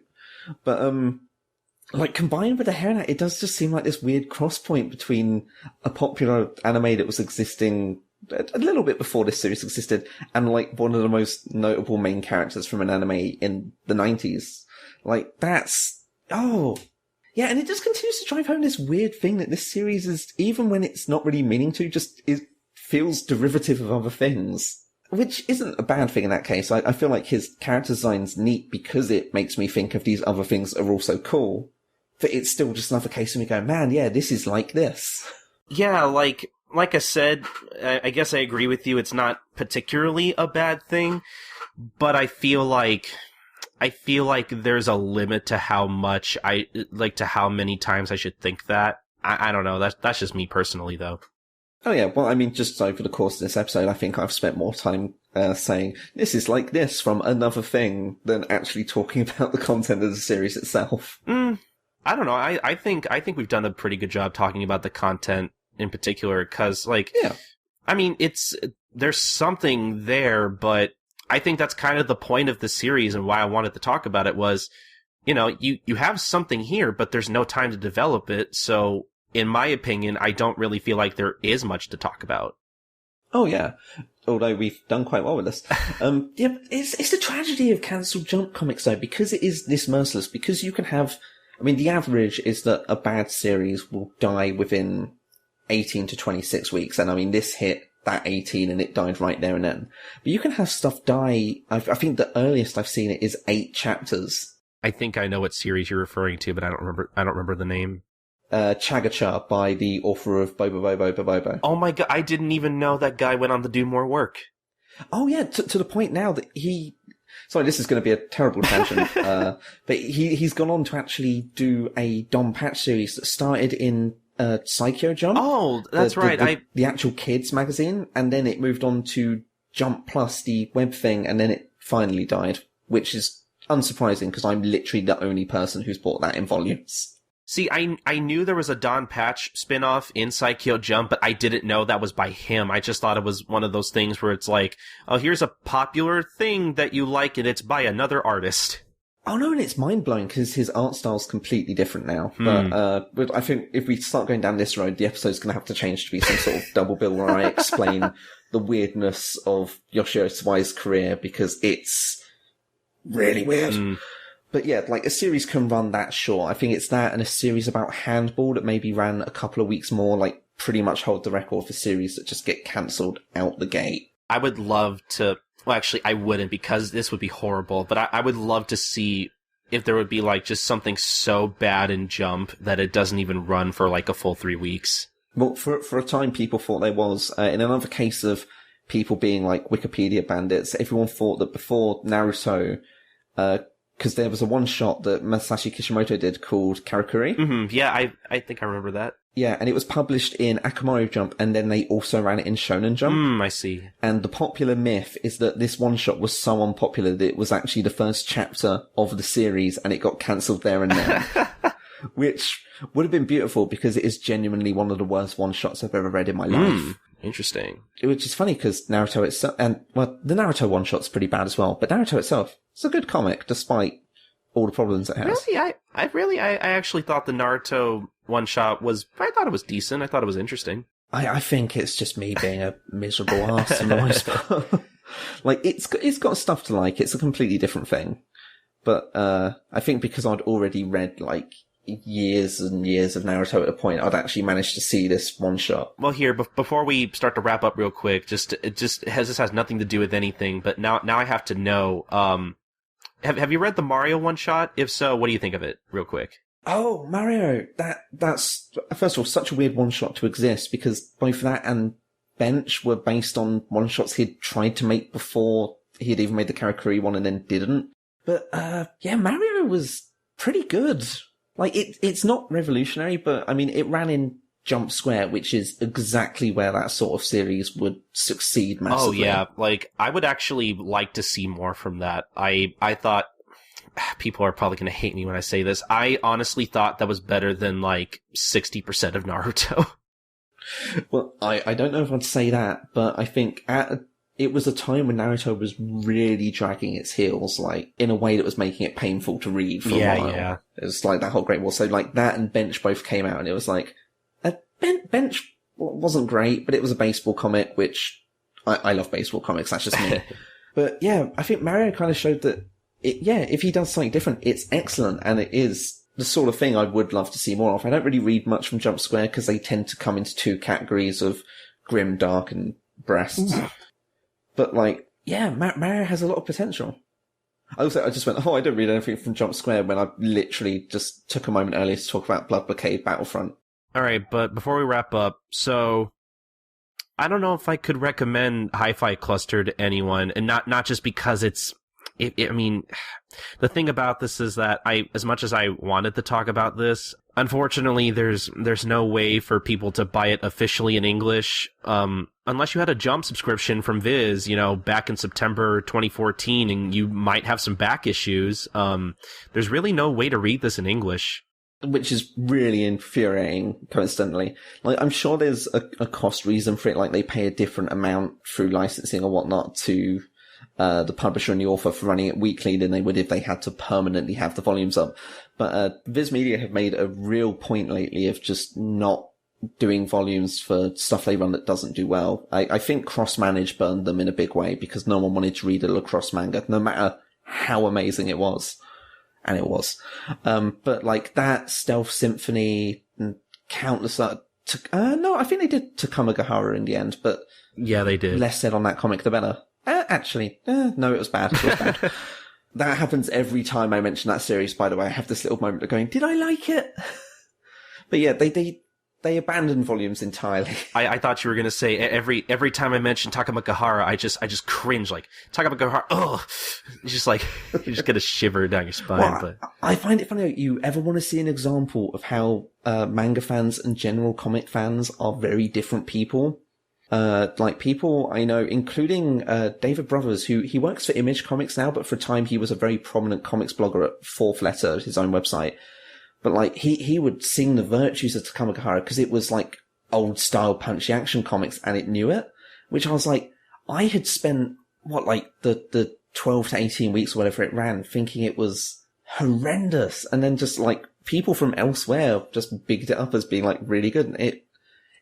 But, like combined with the hairnet, it does just seem like this weird cross point between a popular anime that was existing a little bit before this series existed, and like one of the most notable main characters from an anime in the 90s. Like that's, yeah, and it just continues to drive home this weird thing that this series is, even when it's not really meaning to, feels derivative of other things. Which isn't a bad thing in that case. I feel like his character design's neat because it makes me think of these other things are also cool. But it's still just another case of me going, man, yeah, this is like this. Yeah, like I said, I guess I agree with you. It's not particularly a bad thing, but I feel like there's a limit to how much to how many times I should think that. I don't know. That's just me personally, though. Oh yeah, well, I mean, just over the course of this episode, I think I've spent more time saying this is like this from another thing than actually talking about the content of the series itself. I don't know. I think we've done a pretty good job talking about the content in particular, because I mean, there's something there, but I think that's kind of the point of the series, and why I wanted to talk about it was, you have something here, but there's no time to develop it, so in my opinion, I don't really feel like there is much to talk about. Oh yeah, although we've done quite well with this. Yeah, it's the tragedy of cancelled Jump comics though, because it is this merciless, because you can have, I mean, the average is that a bad series will die within 18 to 26 weeks, and I mean, this hit that 18 and it died right there and then. But you can have stuff die, I think the earliest I've seen it is 8 chapters. I think I know what series you're referring to, but I don't remember the name. Chagacha by the author of Bobo Bobo Bobo. Oh my god, I didn't even know that guy went on to do more work. Oh yeah, to the point now that sorry, this is going to be a terrible tangent, but he's gone on to actually do a Don Patch series that started in Psycho Jump. Oh, that's right. The actual kids magazine, and then it moved on to Jump Plus, the web thing, and then it finally died, which is unsurprising because I'm literally the only person who's bought that in volumes. See, I knew there was a Don Patch spinoff in Psycho Jump, but I didn't know that was by him. I just thought it was one of those things where it's like, oh, here's a popular thing that you like, and it's by another artist. Oh no, and it's mind-blowing because his art style's completely different now. But I think if we start going down this road, the episode's going to have to change to be some sort of double bill where I explain the weirdness of Yoshio Tsubai's career, because it's really weird. But yeah, like a series can run that short. I think it's that and a series about handball that maybe ran a couple of weeks more, like pretty much hold the record for series that just get cancelled out the gate. I would love to, well actually I wouldn't because this would be horrible, but I would love to see if there would be like just something so bad in Jump that it doesn't even run for like a full 3 weeks. Well, for a time people thought there was. In another case of people being like Wikipedia bandits, everyone thought that before Naruto, because there was a one-shot that Masashi Kishimoto did called Karakuri. Mm-hmm. Yeah, I think I remember that. Yeah, and it was published in Akamaru Jump, and then they also ran it in Shonen Jump. I see. And the popular myth is that this one-shot was so unpopular that it was actually the first chapter of the series, and it got cancelled there and then. Which would have been beautiful, because it is genuinely one of the worst one-shots I've ever read in my life. Interesting. Which is funny because Naruto itself, the Naruto one-shot's pretty bad as well, but Naruto itself, it's a good comic despite all the problems it has. Really, I actually thought the Naruto one-shot I thought it was decent. I thought it was interesting. I think it's just me being a miserable ass in the most part. Like, it's got stuff to like. It's a completely different thing. But, I think because I'd already read, like, years and years of Naruto at a point, I'd actually managed to see this one shot. Well, here, before we start to wrap up real quick, this has nothing to do with anything, but now I have to know, have you read the Mario one shot? If so, what do you think of it, real quick? Oh, Mario! That's, first of all, such a weird one shot to exist, because both that and Bench were based on one shots he'd tried to make before he had even made the Karakuri one and then didn't. But, yeah, Mario was pretty good. Like, it's not revolutionary, but, I mean, it ran in Jump Square, which is exactly where that sort of series would succeed massively. Oh, yeah. Like, I would actually like to see more from that. I thought, people are probably going to hate me when I say this, I honestly thought that was better than, like, 60% of Naruto. Well, I don't know if I'd say that, but I think it was a time when Naruto was really dragging its heels, like, in a way that was making it painful to read for a while. Yeah. It was like that whole Great War. So, like, that and Bench both came out, and it was like, Bench wasn't great, but it was a baseball comic, which, I love baseball comics, that's just me. But, yeah, I think Mario kind of showed that, if he does something different, it's excellent, and it is the sort of thing I would love to see more of. I don't really read much from Jump Square, because they tend to come into two categories of grim, dark, and breasts. But, like, yeah, Mario has a lot of potential. I just went, I don't read anything from Jump Square, when I literally just took a moment earlier to talk about Blood Blockade Battlefront. Alright, but before we wrap up, so, I don't know if I could recommend Hi-Fi Cluster to anyone, and not just because I mean, the thing about this is that as much as I wanted to talk about this, unfortunately, there's no way for people to buy it officially in English, unless you had a Jump subscription from Viz, back in September 2014, and you might have some back issues. There's really no way to read this in English. Which is really infuriating, coincidentally. Like, I'm sure there's a cost reason for it, like they pay a different amount through licensing or whatnot to the publisher and the author for running it weekly than they would if they had to permanently have the volumes up. But Viz Media have made a real point lately of just not doing volumes for stuff they run that doesn't do well. I think Cross-Manage burned them in a big way because no one wanted to read a lacrosse manga, no matter how amazing it was. And it was. But like that, Stealth Symphony, and countless no, I think they did Takamagahara in the end, but yeah, they did. Less said on that comic, the better. No, it was bad. It was bad. That happens every time I mention that series, by the way. I have this little moment of going, did I like it? But yeah, they abandoned volumes entirely. I thought you were going to say every time I mention Takamagahara, I just cringe, like, Takamagahara, ugh! You just get a shiver down your spine. Well, but I find it funny, you ever want to see an example of how manga fans and general comic fans are very different people? Like people I know, including David Brothers, who he works for Image Comics now, but for a time he was a very prominent comics blogger at Fourth Letter, his own website. But like he would sing the virtues of Takamagahara because it was like old style punchy action comics and it knew it. Which I was like, I had spent the 12 to 18 weeks or whatever it ran thinking it was horrendous, and then just like people from elsewhere just bigged it up as being like really good. And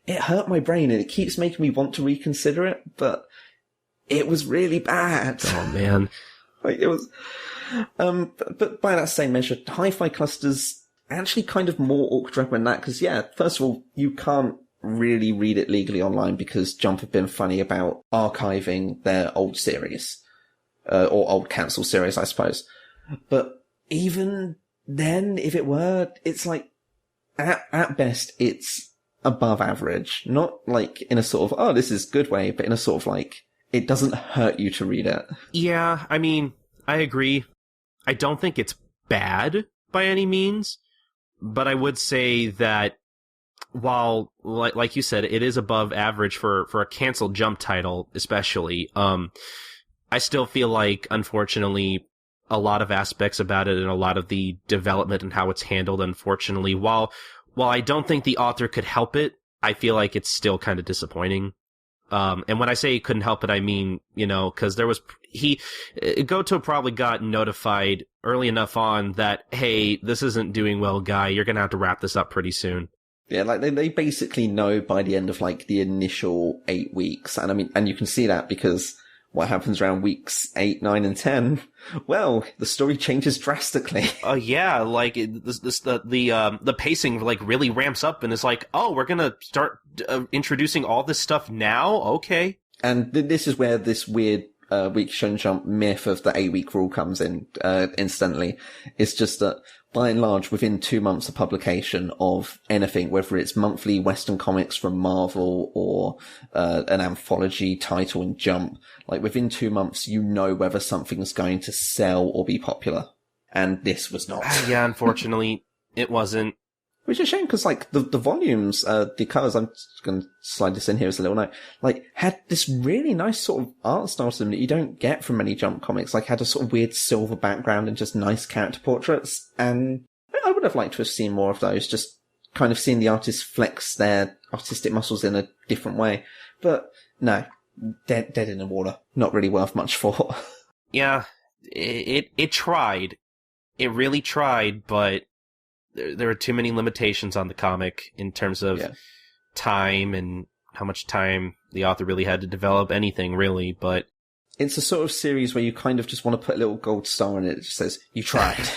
it hurt my brain, and it keeps making me want to reconsider it, but it was really bad. Oh man. Like it was, but by that same measure, Hi-Fi Cluster's actually kind of more awkward to recommend that, because yeah, first of all, you can't really read it legally online because Jump have been funny about archiving their old series, or old cancelled series, I suppose. But even then, if it were, it's like, at best, it's above average. Not like in a sort of, oh, this is good way, but in a sort of like, it doesn't hurt you to read it. Yeah, I mean, I agree. I don't think it's bad by any means, but I would say that while, like you said, it is above average for a canceled Jump title, especially, I still feel like, unfortunately, a lot of aspects about it and a lot of the development and how it's handled, unfortunately, while I don't think the author could help it, I feel like it's still kind of disappointing. And when I say he couldn't help it, I mean, because Goto probably got notified early enough on that, hey, this isn't doing well, guy. You're going to have to wrap this up pretty soon. Yeah, like they basically know by the end of like the initial 8 weeks. And I mean, and you can see that because what happens around weeks 8, 9, and 10? Well, the story changes drastically. Yeah, like the pacing like really ramps up, and it's like, oh, we're gonna start introducing all this stuff now. Okay, and this is where this weird week Shonen Jump myth of the 8-week rule comes in. Incidentally, it's just that by and large, within 2 months of publication of anything, whether it's monthly Western comics from Marvel or an anthology title in Jump, like within 2 months, you know whether something's going to sell or be popular. And this was not. Yeah, unfortunately, it wasn't. Which is a shame because, like, the volumes, the covers, I'm just going to slide this in here as a little note, like, had this really nice sort of art style to them that you don't get from many Jump comics. Like, had a sort of weird silver background and just nice character portraits. And I would have liked to have seen more of those, just kind of seeing the artists flex their artistic muscles in a different way. But, no, dead in the water. Not really worth much for. Yeah, it tried. It really tried, but there are too many limitations on the comic in terms of time and how much time the author really had to develop anything, really. But it's a sort of series where you kind of just want to put a little gold star on it. It just says, you tried.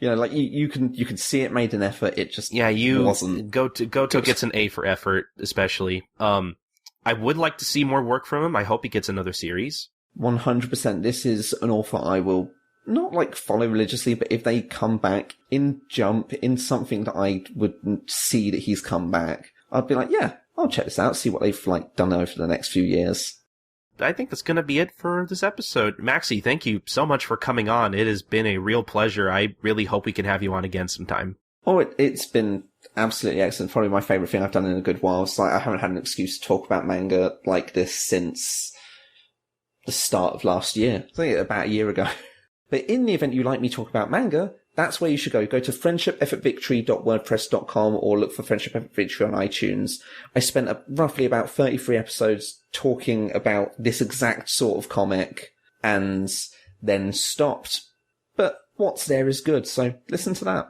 Like you can see it made an effort. It just wasn't. Goto gets an A for effort, especially. I would like to see more work from him. I hope he gets another series. 100%. This is an author I will not like follow religiously, but if they come back in Jump, in something that I would see that he's come back, I'd be like, yeah, I'll check this out, see what they've like done over the next few years. I think that's going to be it for this episode. Maxy, thank you so much for coming on. It has been a real pleasure. I really hope we can have you on again sometime. Oh, it's been absolutely excellent. Probably my favourite thing I've done in a good while. It's like I haven't had an excuse to talk about manga like this since the start of last year. I think about a year ago. But in the event you like me to talk about manga, that's where you should go. Go to friendshipeffortvictory.wordpress.com or look for Friendship Effort Victory on iTunes. I spent roughly about 33 episodes talking about this exact sort of comic and then stopped. But what's there is good, so listen to that.